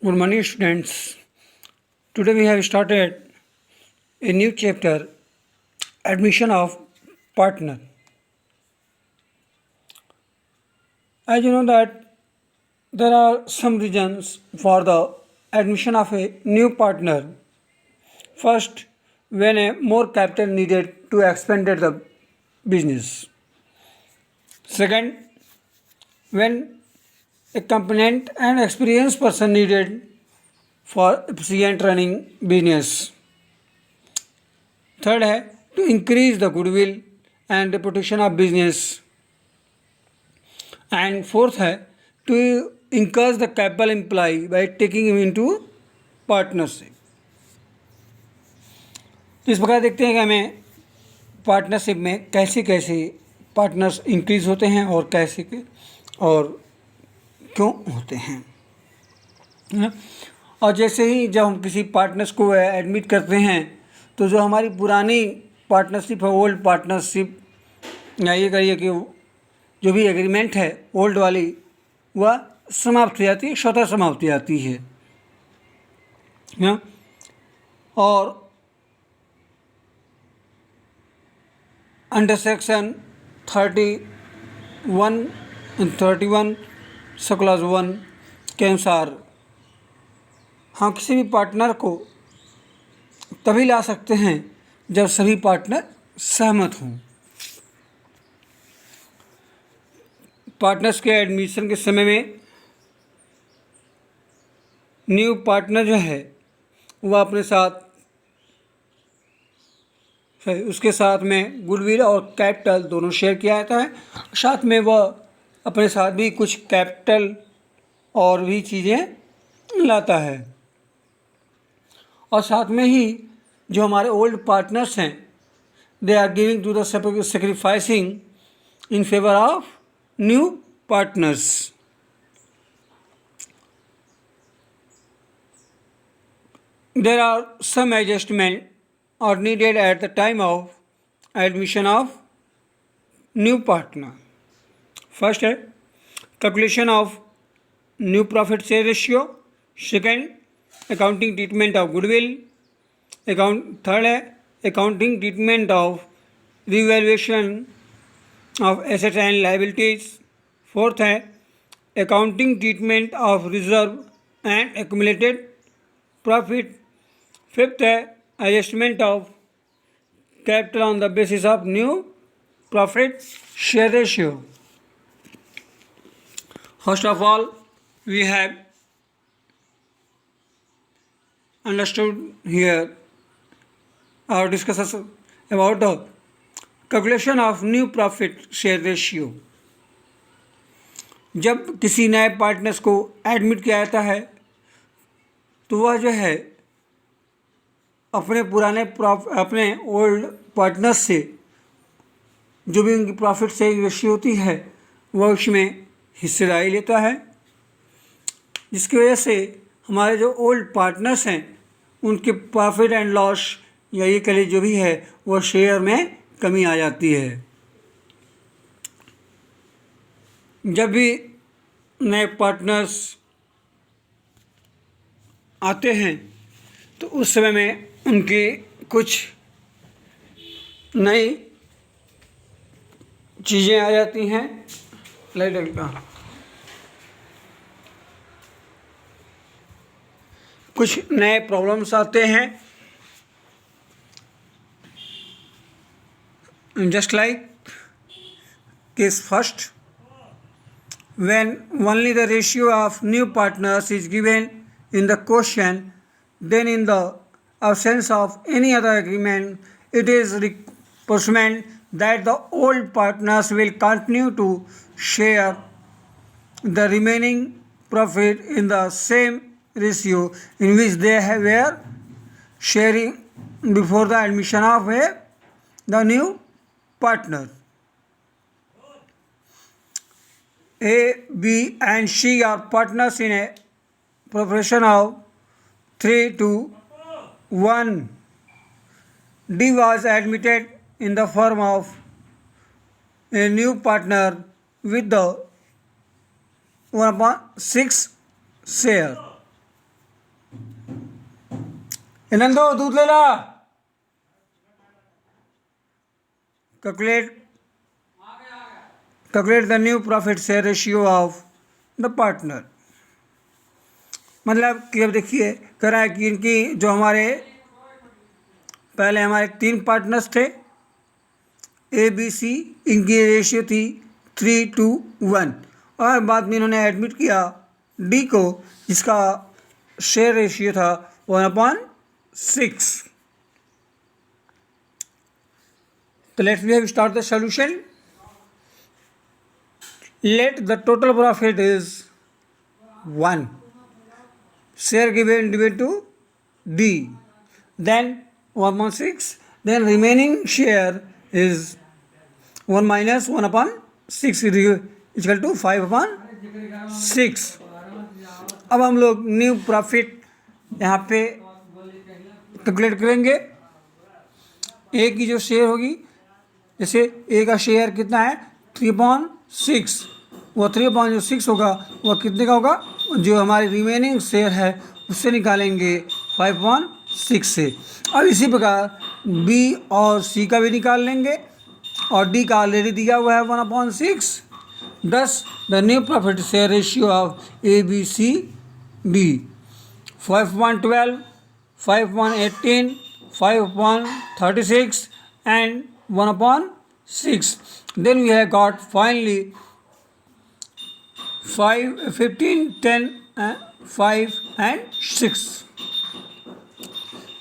Good morning, students. Today we have started a new chapter, admission of partner. As you know that there are some reasons for the admission of a new partner. First, when a more capital needed to expand the business. Second, when a competent and experienced person needed for efficient running business. Third है to increase the goodwill and reputation of business and fourth है to encourage the capable employ by taking him into partnership. तो इस प्रकार देखते हैं कि हमें partnership में कैसे कैसे पार्टनर्स इंक्रीज होते हैं और कैसे और क्यों होते हैं, है ना? और जैसे ही जब हम किसी पार्टनर्स को एडमिट करते हैं तो जो हमारी पुरानी पार्टनरशिप है, ओल्ड पार्टनरशिप, या ये कहिए कि जो भी एग्रीमेंट है ओल्ड वाली, वह समाप्त हो जाती है, स्वतः समाप्त हो जाती है ना? और अंडर सेक्शन 31 सब क्लास 1 के अनुसार हम किसी भी पार्टनर को तभी ला सकते हैं जब सभी पार्टनर सहमत हों। पार्टनर्स के एडमिशन के समय में न्यू पार्टनर जो है वह अपने साथ उसके साथ में गुडविल और कैपिटल दोनों शेयर किया जाता है। साथ में वह अपने साथ भी कुछ कैपिटल और भी चीज़ें लाता है। और साथ में ही जो हमारे ओल्ड पार्टनर्स हैं, they are giving to the sacrificing in favour of new partners. There are some adjustment are needed at the time of admission of new partner. First है calculation of new profit share ratio. Second, accounting treatment of goodwill. Third है accounting treatment of revaluation of assets and liabilities. Fourth है accounting treatment of reserve and accumulated profit. Fifth है adjustment of capital on the basis of new profit share ratio. First of all, we have understood here our discussion about the calculation of new profit share ratio. जब किसी नए partners को admit किया जाता है तो वह जो है अपने ओल्ड पार्टनर्स से जो भी उनकी प्रॉफिट शेयरिंग रेशियो होती है वह उसमें हिस्सेदारी लेता है, जिसकी वजह से हमारे जो ओल्ड पार्टनर्स हैं उनके प्रॉफिट एंड लॉस या ये कह लीजिए जो भी है वह शेयर में कमी आ जाती है। जब भी नए पार्टनर्स आते हैं तो उस समय में उनकी कुछ नई चीज़ें आ जाती हैं। कुछ नए प्रॉब्लम्स आते हैं, just like case first, when only the ratio of new partners is given in the question, then in the absence of any other agreement, it is presumed that the old partners will continue to share the remaining profit in the same ratio in which they were sharing before the admission of the new partner. A, B and C are partners in a proportion of 3:1. D was admitted in the form of a new partner with the 1/6 share. Nando दूध ले ला। Calculate the new profit share ratio of the partner. मतलब कि अब देखिए कह रहा है कि इनकी जो हमारे पहले हमारे 3 पार्टनर्स थे ए बी सी, इनकी रेशियो थी 3:1 और बाद में इन्होंने एडमिट किया डी को जिसका शेयर रेशियो था 1/6। तो let's we have start the solution. Let the total profit is 1, share given divided to D, then 1/6, then remaining share is 1 minus 1/6 is equal to 5/6। अब हम लोग न्यू प्रॉफिट यहाँ पे कैलकुलेट करेंगे। ए की जो शेयर होगी, जैसे ए का शेयर कितना है 3/6, वो 3/6 होगा, वह कितने का होगा, जो हमारी रिमेनिंग शेयर है उससे निकालेंगे 5/6 से। अब इसी प्रकार बी और सी का भी निकाल लेंगे और डी का ऑलरेडी दिया हुआ है 1/6। Thus the new profit share ratio of A B C D 5/12, 5/18, 5/36 and 1/6। Then we have got finally 5, 15, 10, 5 and 6।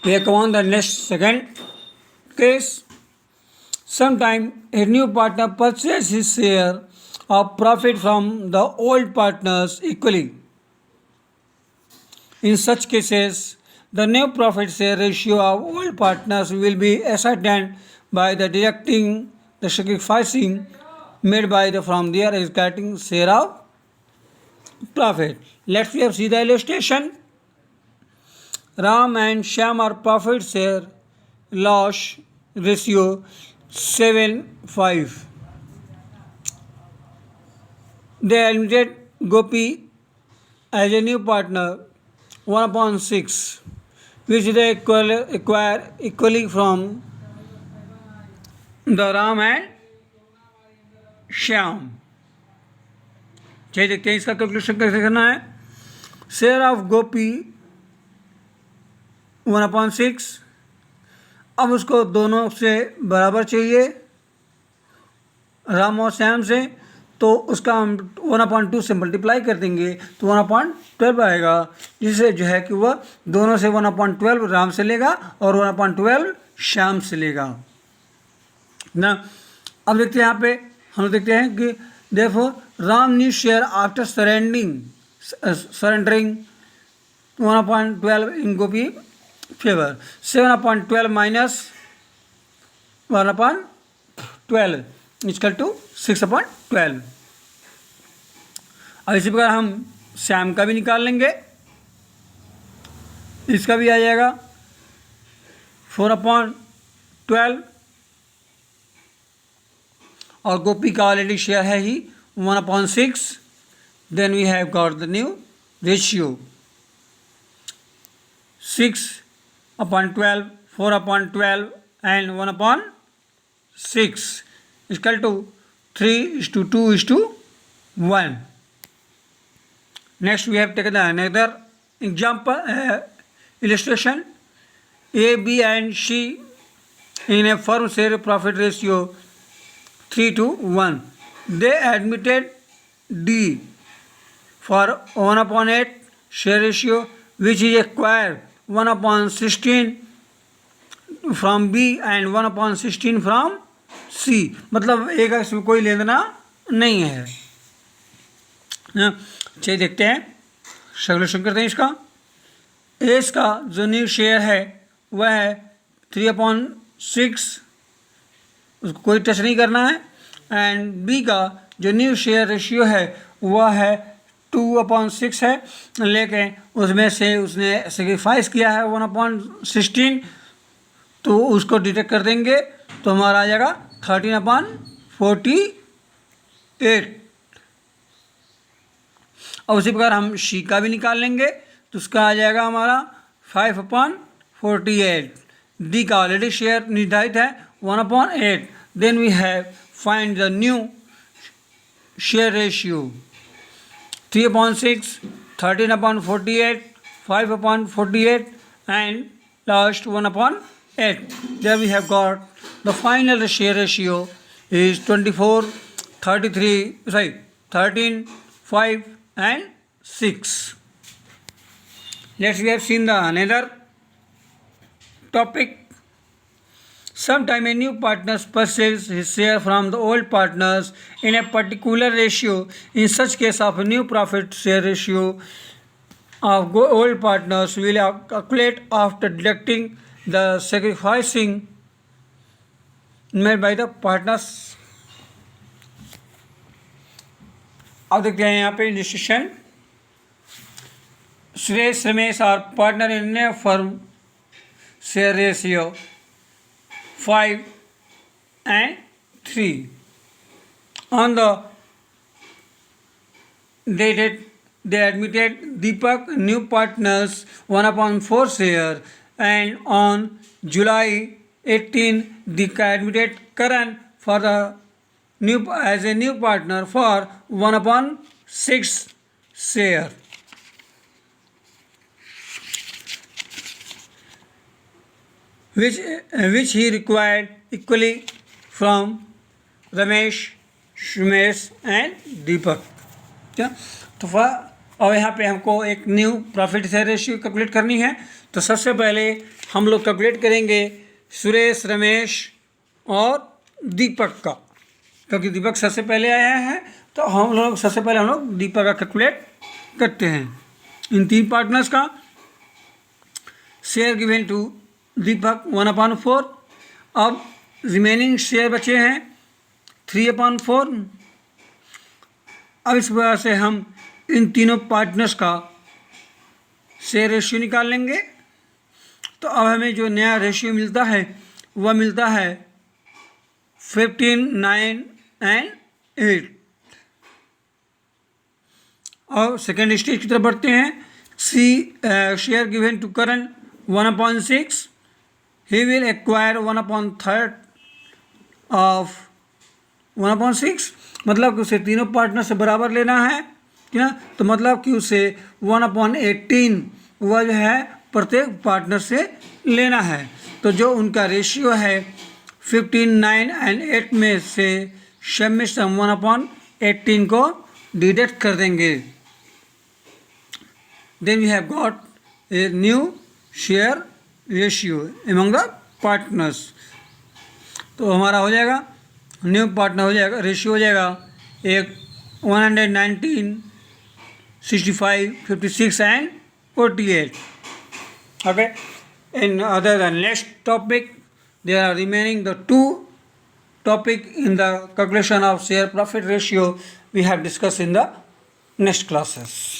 We have come on the next second case. Sometime a new partner purchases his share of profit from the old partners equally. In such cases, the new profit share ratio of old partners will be ascertained by the deducting the sacrificing made by the from their resulting share of profit. Let's see the illustration. Ram and Shyam are profit share loss ratio 7:5. They admitted Gopi as a new partner 1/6, which they acquire equally from the Ram and Shyam। चलिए देखते हैं इसका calculation कैसे करना है। Share of गोपी 1/6, अब उसको दोनों से बराबर चाहिए राम और श्याम से, तो उसका हम 1/2 से मल्टीप्लाई कर देंगे तो 1/12 आएगा, जिससे जो है कि वह दोनों से 1/12 राम से लेगा और 1/12 श्याम से लेगा ना। अब देखते हैं यहाँ पे हम देखते हैं कि therefore Ram new share after surrendering 1/12 in Gopi favor, 7/12 minus 1/12 is equal to 6/12। अब इसी प्रकार हम श्याम का भी निकाल लेंगे, इसका भी आ जाएगा 4/12 और गोपी का ऑलरेडी शेयर है ही 1/6। Then we have got the new ratio 6/12, 4/12 and 1/6 equal to 3:2:1। Next we have taken another example illustration. A, B and C in a firm share profit ratio 3:1. They admitted D for 1/8 share ratio, which is acquired 1/16 from B and 1/16 from C। मतलब एक इसमें कोई लेना नहीं है। चलिए देखते हैं, सॉल्यूशन करते हैं इसका। एस का जो न्यू शेयर है वह है 3/6, उसको कोई टच नहीं करना है। एंड बी का जो न्यू शेयर रेशियो है वह है 2/6 है, लेकिन उसमें से उसने सेक्रीफाइस किया है 1/16, तो उसको डिडक्ट कर देंगे तो हमारा आ जाएगा 13/48। और उसी प्रकार हम सी का भी निकाल लेंगे तो उसका आ जाएगा हमारा 5/5। 48. डी का ऑलरेडी शेयर निर्धारित है 1/8. Then we have find the new share ratio 3/6, 13/48, 5/48 and last 1/8. There we have got the final share ratio is 24, 13, 5 and 6. Let's we have seen the another topic. Sometime a new partner purchases his share from the old partners in a particular ratio. In such case of a new profit share ratio of old partners will calculate after deducting the sacrificing made by the partners. अब देखते हैं यहाँ पे discussion. Suresh, Ramesh are partner in a firm. Share ratio 5 and 3. On the date they admitted Deepak new partners 1/4 share, and on July 18 Deepak admitted Karan for the new as a new partner for 1/6 share. Which he required equally from Ramesh, Sumesh and Deepak. क्या तो अब यहाँ पे हमको एक new profit share ratio calculate करनी है. तो सबसे पहले हम लोग कैलकुलेट करेंगे सुरेश, रमेश और दीपक का, क्योंकि दीपक सबसे पहले आया है. तो हम लोग सबसे पहले हम लोग दीपक का कैलकुलेट करते हैं. इन 3 पार्टनर्स का शेयर गिवन टू दीपक 1/4. अब रिमेनिंग शेयर बचे हैं 3/4. अब इस वजह से हम इन तीनों पार्टनर्स का शेयर रेशियो निकाल लेंगे. तो अब हमें जो नया रेशियो मिलता है वह मिलता है 15, 9 एंड 8. और सेकेंड स्टेज की तरफ बढ़ते हैं. Share given to Karan 1/6. He will acquire 1/3 of 1/6. मतलब कि उसे तीनों पार्टनर से बराबर लेना है क्या. तो मतलब कि उसे 1/18 वह जो है प्रत्येक पार्टनर से लेना है. तो जो उनका रेशियो है 15, 9 एंड 8 में से सब में 1/18 को डिडक्ट कर देंगे. Then we have got a new share ratio among the partners. तो हमारा हो जाएगा न्यू पार्टनर हो जाएगा, रेशियो हो जाएगा एक 119, 65, 56 and 48. Okay. In other the next topic there are remaining the 2 topic in the calculation of share profit ratio we have discuss in the next classes.